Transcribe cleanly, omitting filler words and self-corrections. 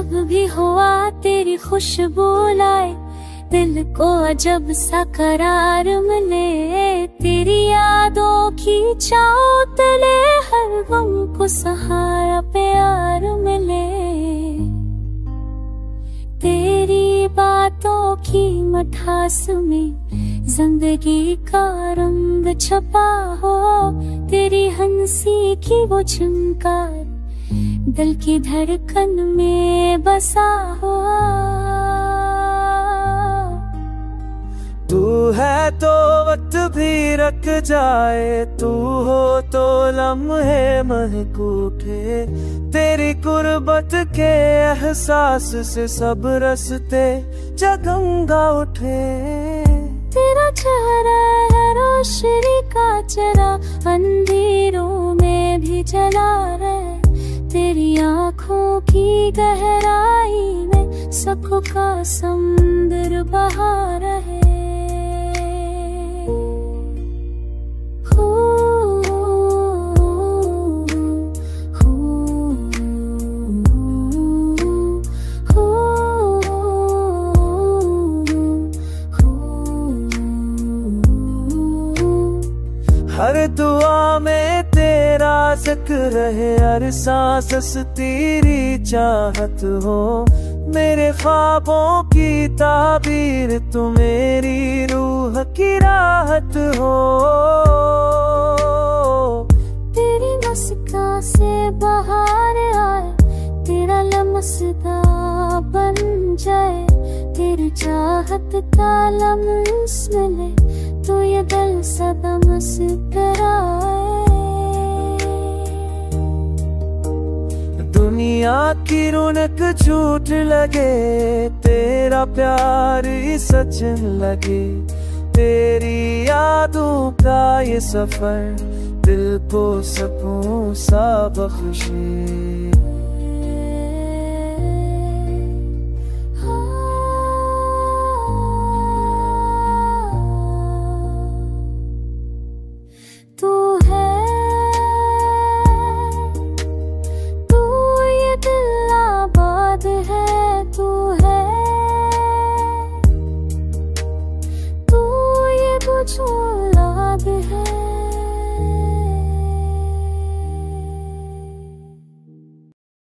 जब भी हुआ तेरी खुशबू लाए, दिल को अजब सा करार मिले। तेरी यादों की छाँव तले हर गम को सहारा प्यार मिले। तेरी बातों की मठास में जिंदगी का रंग छपा हो। तेरी हंसी की वो झंकार दिल की धड़कन में बसा हो। तू है तो वक्त भी रख जाए, तू हो तो लम्हे महक उठे। तेरी कुर्बत के एहसास से सब रस्ते जगमगा उठे। तेरा चेहरा है रोशनी का चरा, अंधेरों में भी जला रहे। तेरी आँखों की गहराई में सुख का समुंदर बहा रहे। हर दुआ में तेरा जिक्र है, हर सांस तेरी चाहत हो। मेरे ख्वाबों की ताबीर तू मेरी रूह की राहत हो। तेरी मुस्कान से बाहर आए, तेरा लमसदा बन जाए। तेरी चाहत का लम्स मिले तो ये दिल सदा मुस्कुराए। दुनिया की रौनक झूठ लगे, तेरा प्यार ही सच लगे। तेरी यादों का ये सफर दिल को सुकून सा बख्शे।